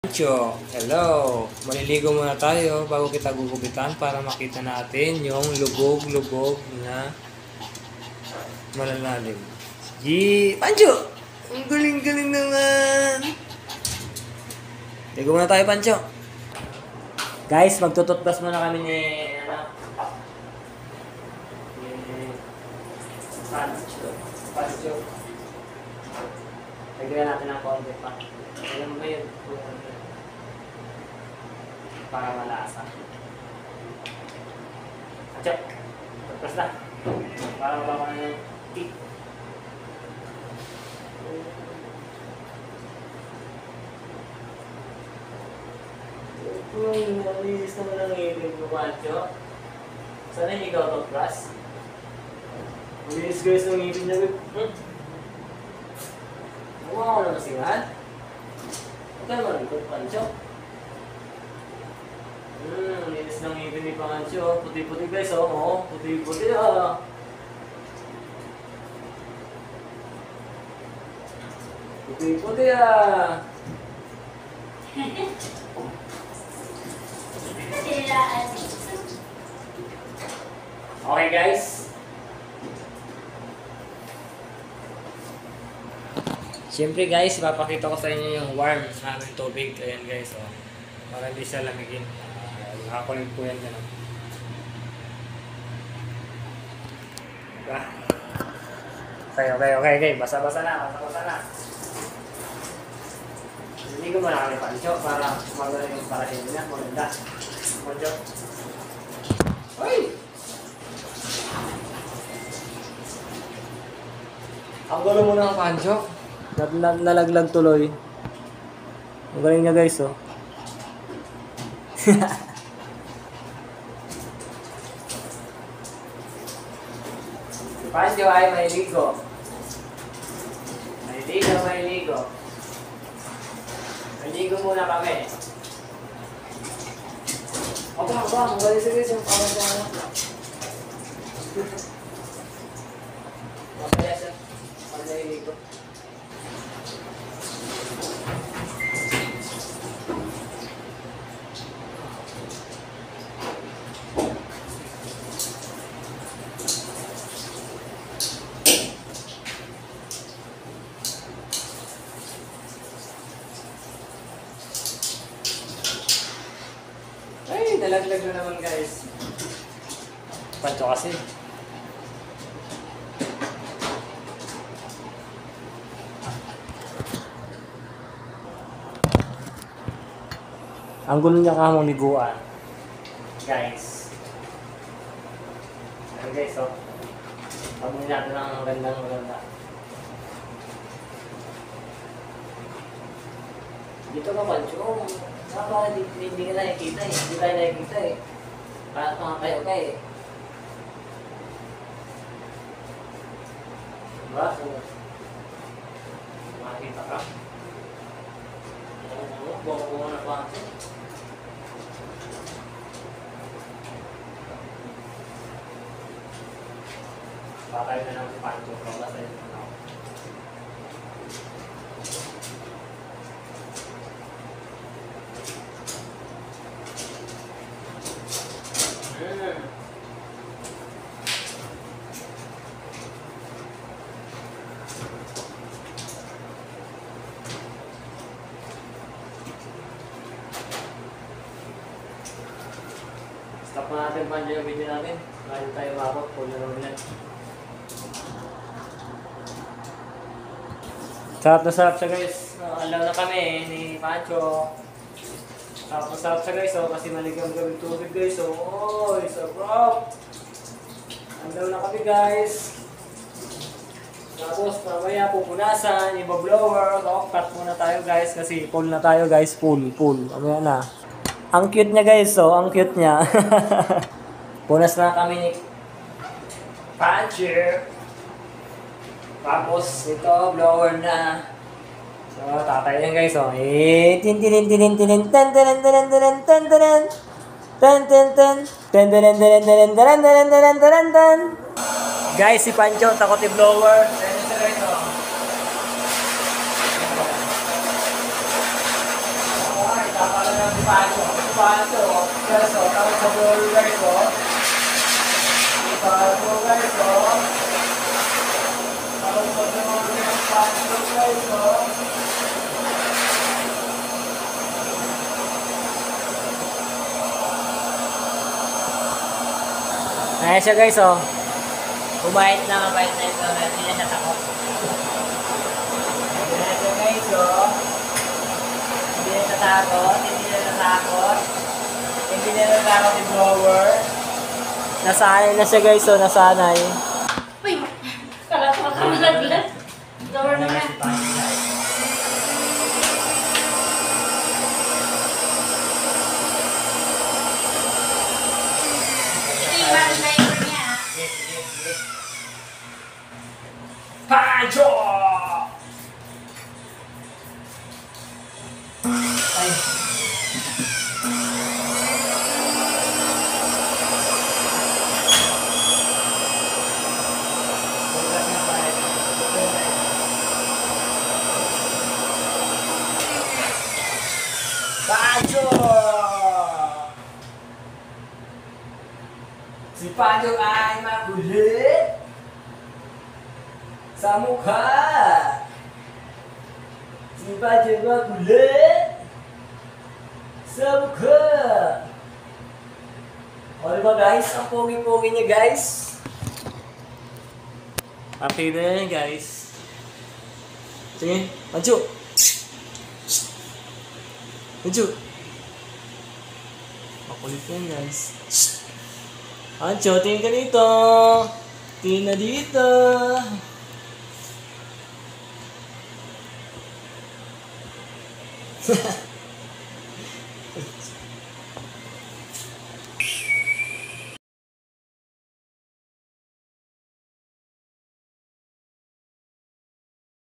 Pancho, hello! Maliligo muna tayo bago kita gugupitan para makita natin yung lubog-lubog na malalalim. Pancho! Ang galing-galing naman! Ligo muna tayo, Pancho. Guys, magtututbas muna kami ni Pancho. Lagyan natin ng konti pa. Alam mo yun? Para malasa. Pancho! Tutbas na. Para mabawa na yung tea. Nalinis naman ang ngipin mo, Pancho. Sana hindi ikaw tutbas? Nalinis guys ng ngipin niya. Mukha ko na masingan. Huwag ka naman ikot, Pancho. Nalinis ng ngipin ni Pancho. Puti-puti guys, oh. Puti-puti, ah. Puti-puti, ah. Okay guys. Siyempre guys, ipapakita ko sa inyo yung warm namin tubig. Ayan guys, oh. Para hindi siya lamigin. Nakakulit po yan gano'n. Diba? Okay. Basa-basa na. Hindi ko muna kami, Pancho, para maganda yung parahin niya. Maganda. Pancho. Uy! Ang gulo muna ng Pancho. Nalaglag tuloy. Ang galing niya guys, oh. Si Pancho ay may ligo. Maligo muna kami. Ang galing siya guys yung Pancho. Mamaya siya. Ligo. Ay, nalaglag na naman guys. Pancho kasi. Ang gulo niya kamong liguan. Guys. Ayan guys, oh. Pagmunin natin ang maganda. Dito ka, Pancho. Saka hindi ka nakikita eh. Hindi tayo nakikita eh. Parang mga kayo. Diba? Makikita ka. Buong na Pancho. Patay na lang si Pancho. Wala sa'yo. Stop na natin Pancho yung video natin. Ngayon tayo mabot. Pull na naman yan. Sarap na sarap siya guys. Alaw na kami ni Pancho. Sarap na sarap siya guys. Kasi maligam gawin tubig guys. Oy, sarap. Alaw na kami guys. Tapos mamaya pupunasan. Iba-blower. Cut muna tayo guys. Kasi pull na tayo guys. Pull. Mamaya na. Ang cute niya guys. Ang cute niya. Punas na kami ni Pancho. Tapos ito, blower na. So, tatay yan guys, oh. Guys, si Pancho, takot i-blower. Pancho. Guys, oh. Tapos sa ball, guys, oh. Pancho, guys, oh. Tapos sa ball, Pancho, guys, oh. Ayan siya, guys, oh. Bumait na, mabait na ito. Hindi na siya takot. Ayan siya, guys, oh. Hindi na natakot. Hindi na natakot yung blower. Nasanay na siya, guys, oh. Nasanay. Uy! Kalat mo ka malaglag. Blower na nga. Ito yung bago driver niya, ah. Pancho! Ay. Pancho! Si Pancho ay makulit sa mukha. Si Pancho makulit sa mukha. O diba guys? Ang pogi-pogi niya guys. Happy na yan guys. Sige, Pancho. Pancho. Makulit yan guys. Pancho, tingin ka dito. Tingin na dito.